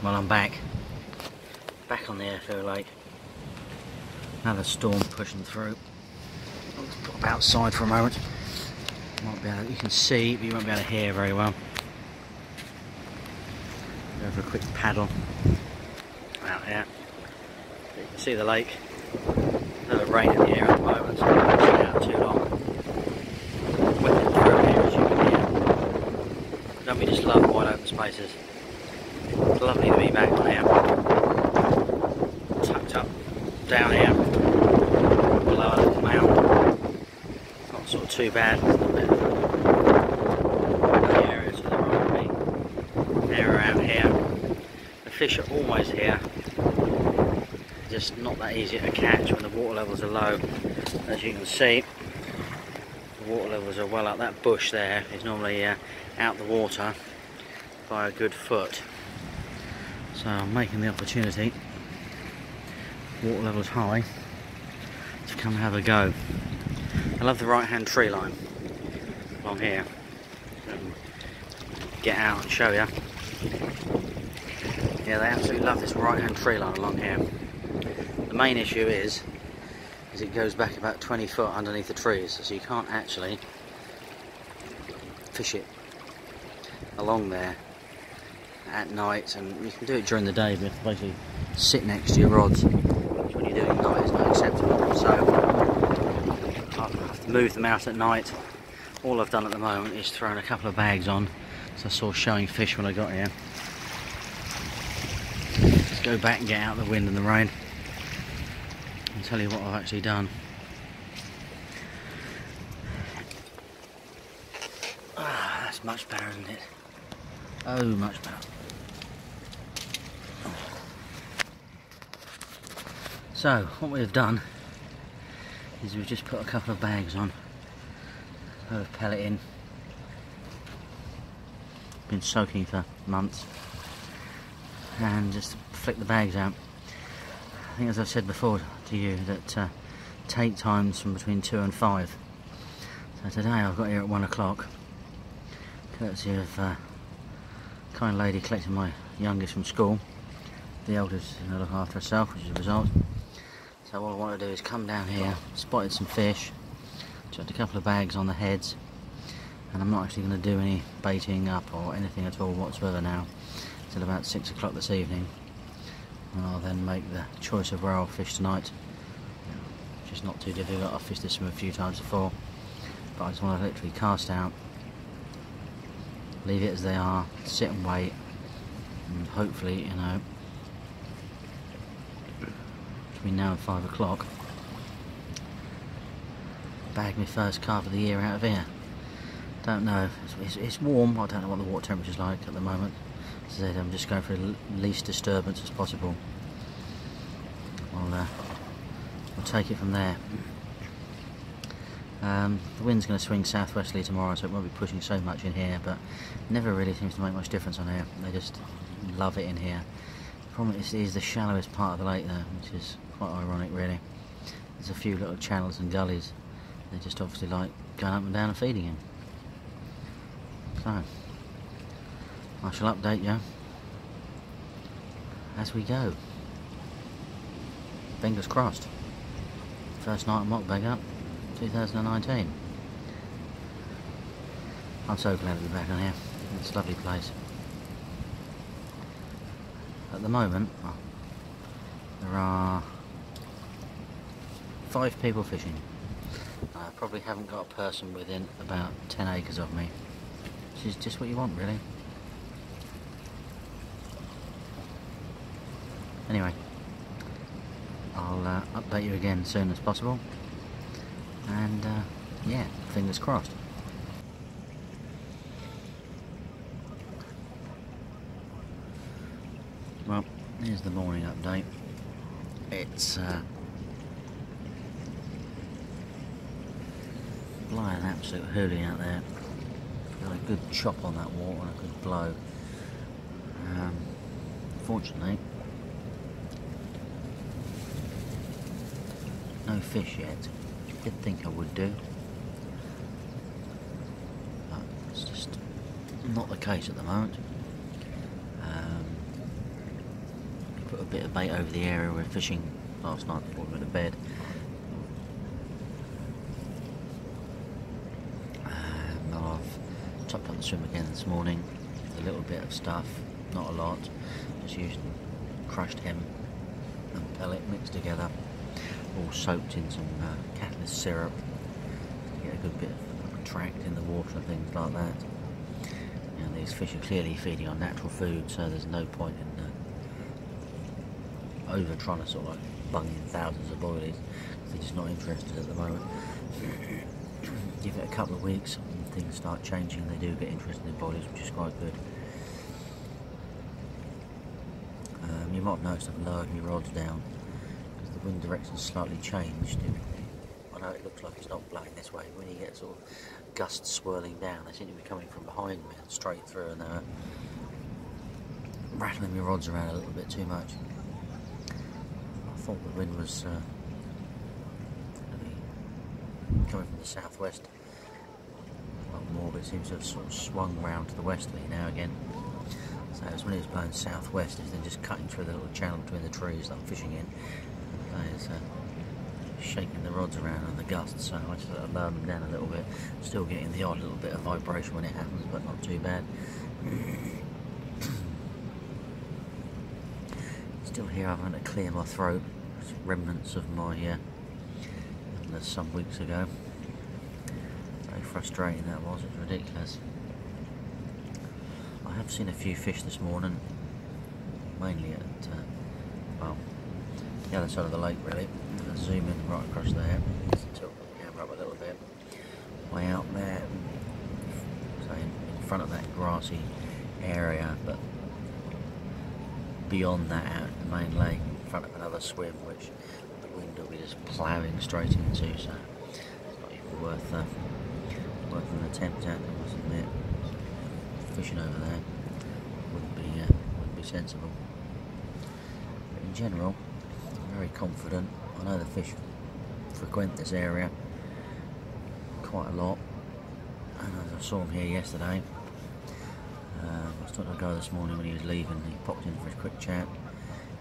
Well, I'm back on the airfield lake. Another storm pushing through. I'll just pop outside for a moment. Might be able, you can see, but you won't be able to hear very well. Go for a quick paddle out here. You can see the lake. No rain in the air at the moment, so I won't stay out too long. Whipping through here, as you can hear. Don't we just love wide open spaces? It's lovely to be back on here. Tucked up down here below a little mound. Not sort of too bad. The area to the right of me. Area out here. The fish are always here. Just not that easy to catch when the water levels are low. As you can see, the water levels are well up. That bush there is normally out the water by a good foot. So I'm making the opportunity, water levels high, to come have a go. I love the right hand tree line along here. Get out and show you. Yeah, they absolutely love this right hand tree line along here. The main issue is it goes back about 20 foot underneath the trees, so you can't actually fish it along there at night, and you can do it during the day, but you have to basically sit next to your rods, which when you're doing at night is not acceptable. So I have to move them out at night. All I've done at the moment is thrown a couple of bags on, so I saw showing fish when I got here. Let's go back and get out the wind and the rain and tell you what I've actually done. Ah, that's much better, isn't it? Oh, much better. So, what we've done is we've just put a couple of bags on, a load of pellet in, been soaking for months, and just flick the bags out. I think, as I've said before to you, that take times from between 2 and 5. So today I've got here at 1 o'clock, courtesy of a kind lady collecting my youngest from school. The eldest is going to look after herself, which is a result. So what I want to do is come down here, spotted some fish, chucked a couple of bags on the heads, and I'm not actually going to do any baiting up or anything at all whatsoever now until about 6 o'clock this evening, and I'll then make the choice of where I'll fish tonight, which is not too difficult. I've fished this swim a few times before, but I just want to literally cast out, leave it as they are, sit and wait, and hopefully, you know, between now and 5 o'clock, bag my first carp of the year out of here. Don't know, it's warm. I don't know what the water temperature's like at the moment. As I said, I'm just going for the least disturbance as possible. We'll take it from there. The wind's going to swing southwesterly tomorrow, so it won't be pushing so much in here, but never really seems to make much difference on here. They just love it in here. The problem is, it is the shallowest part of the lake though, which is quite ironic really. There's a few little channels and gullies. They just obviously like going up and down and feeding him. So, I shall update you as we go. Fingers crossed. First night of mock bag up, 2019. I'm so glad to be back on here. It's a lovely place. At the moment, there are 5 people fishing. I probably haven't got a person within about 10 acres of me, which is just what you want really. Anyway, I'll update you again as soon as possible, and yeah, fingers crossed. Well, here's the morning update. It's blowing an absolute hoolie out there. Got a good chop on that water and a good blow. Fortunately, no fish yet, which I did think I would do, but it's just not the case at the moment. bit of bait over the area we were fishing last night before we went to bed. I've topped up the swim again this morning with a little bit of stuff, not a lot, just used crushed hemp and pellet mixed together, all soaked in some catalyst syrup to get a good bit of tract in the water and things like that. You know, these fish are clearly feeding on natural food, so there's no point in over trying to sort of like bung in thousands of boilies, because they're just not interested at the moment. Give it a couple of weeks and things start changing, they do get interested in boilies, which is quite good. You might have noticed I've lowered my rods down because the wind direction's slightly changed. I know it looks like it's not blowing this way, but when you get sort of gusts swirling down, they seem to be coming from behind me and straight through, and they're rattling my rods around a little bit too much. I thought the wind was coming from the southwest a lot more, but it seems to have sort of swung round to the west of me now again. So it's when it was blowing southwest, it's then just cutting through the little channel between the trees that I'm fishing in. It's shaking the rods around and the gusts, so I just lower them down a little bit. Still getting the odd little bit of vibration when it happens, but not too bad. Still here, I'm going to clear my throat. It's remnants of my some weeks ago. Very frustrating that was, it's ridiculous. I have seen a few fish this morning, mainly at, well, the other side of the lake really. I'll zoom in right across there, just tilt the camera up a little bit. Way out there, so in front of that grassy area, but beyond that out in the main lake, in front of another swim, which the wind will be just ploughing straight into, so it's not even worth an attempt at, I must admit. Fishing over there wouldn't be sensible. But in general, I'm very confident. I know the fish frequent this area quite a lot, and as I saw him here yesterday, I was talking to a guy this morning when he was leaving. He popped in for a quick chat.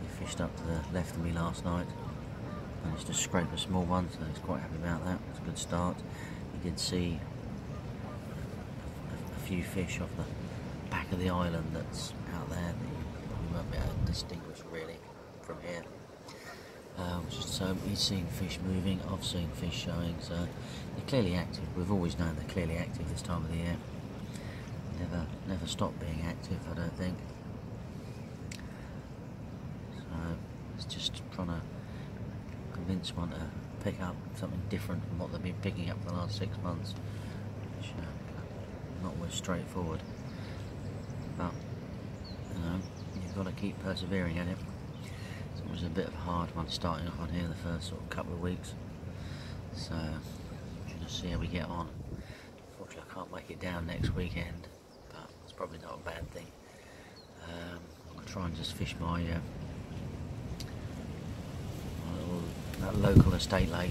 He fished up to the left of me last night, managed to scrape a small one, so he's quite happy about that. It's a good start. He did see a few fish off the back of the island that's out there that you probably won't be able to distinguish really from here. So he's seen fish moving, I've seen fish showing, so they're clearly active. We've always known they're clearly active this time of the year. Never stop being active, I don't think. So it's just trying to convince one to pick up something different from what they've been picking up for the last 6 months, which not always straightforward. But you know, you've got to keep persevering at it. It's always a bit of a hard one starting off on here the first sort of couple of weeks. So we'll just see how we get on. Unfortunately, I can't make it down next weekend, but it's probably not a bad thing. I'll try and just fish my that local estate lake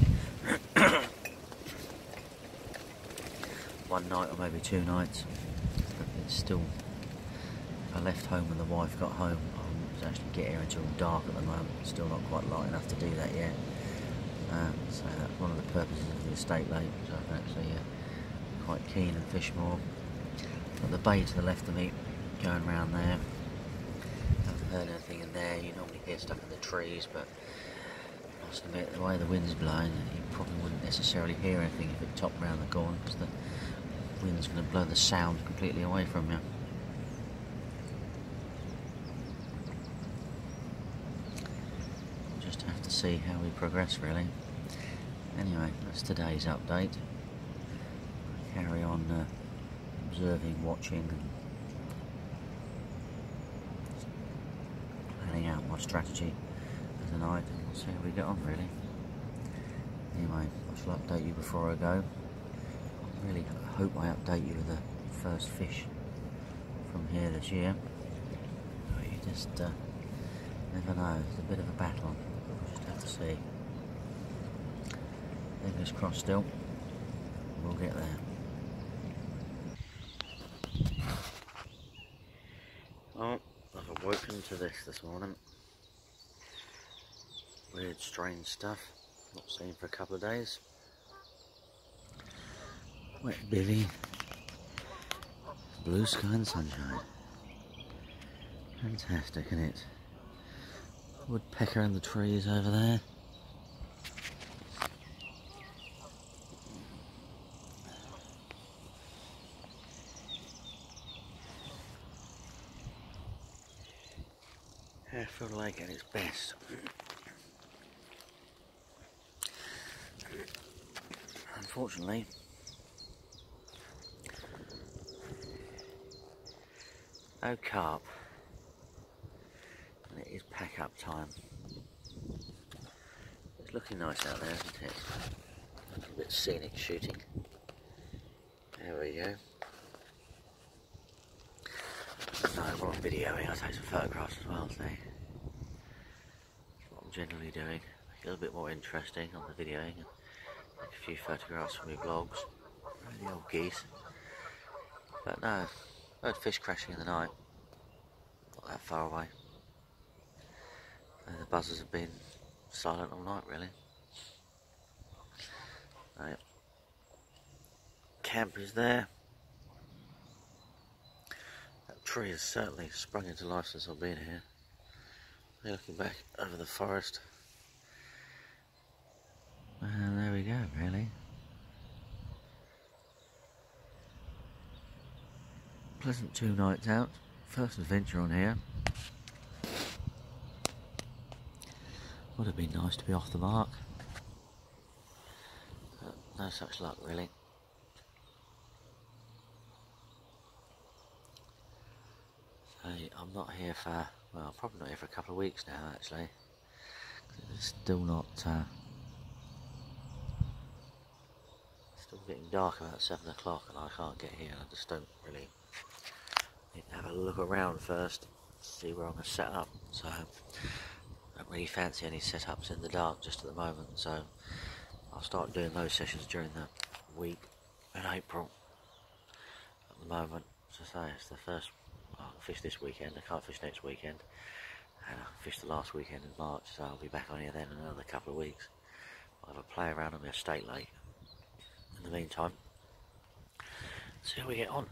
one night or maybe 2 nights. But it's still, I left home when the wife got home. I was actually getting here until dark at the moment. It's still not quite light enough to do that yet. So that's one of the purposes of the estate lake, so I'm actually quite keen and fish more. Got the bay to the left of me going around there. Haven't heard anything in there. You normally hear stuff in the trees, but I must admit, the way the wind's blowing, you probably wouldn't necessarily hear anything if it topped round the corner, because the wind's going to blow the sound completely away from you. We'll just have to see how we progress, really. Anyway, that's today's update. Carry on observing, watching, and planning out my strategy for tonight, and we'll see how we get on, really. Anyway, I shall update you before I go. I really hope I update you with the first fish from here this year. But you just never know. It's a bit of a battle. We'll just have to see. Fingers crossed still. We'll get there. Well, I've awoken to this morning. Weird, strange stuff. Not seen for a couple of days. Wet billy. Blue sky and sunshine. Fantastic, isn't it? Woodpecker in the trees over there. Airfield Lake at its best. Unfortunately, no carp, and it is pack up time. It's looking nice out there, isn't it? A little bit scenic shooting. There we go. No, we're on videoing. I'll take some photographs as well today. That's what I'm generally doing. Make it a little bit more interesting on the videoing. Take a few photographs from my vlogs. The old geese. But no, I heard fish crashing in the night. Not that far away. And the buzzers have been silent all night, really. Right. Camp is there. That tree has certainly sprung into life since I've been here. Looking back over the forest. And there we go, really. Pleasant 2 nights out. First adventure on here. Would have been nice to be off the mark. But no such luck, really. So I'm not here for, well, I'm probably not here for a couple of weeks now, actually. It's still not, still getting dark about 7 o'clock and I can't get here. I just don't really need to have a look around first, see where I'm going to set up. So I don't really fancy any setups in the dark just at the moment, so I'll start doing those sessions during the week in April. At the moment, as I say, it's the first, I'll fish this weekend, I can't fish next weekend, and I fished the last weekend in March, so I'll be back on here then in another couple of weeks. I'll have a play around on my estate lake in the meantime, see how we get on.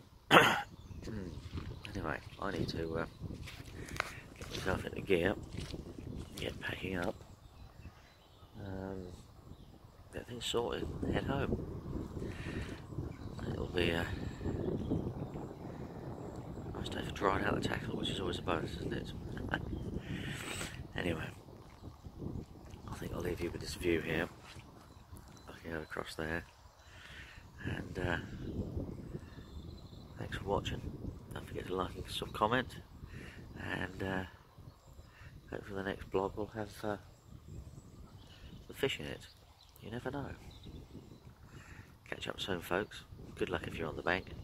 Anyway, I need to get myself into gear, get packing up, get things sorted, head home. It'll be a nice day for drying out the tackle, which is always a bonus, isn't it? Anyway, I think I'll leave you with this view here, looking out across there, and thanks for watching. Don't forget to like and comment, and hopefully the next vlog will have the fish in it. You never know. Catch up soon, folks. Good luck if you're on the bank.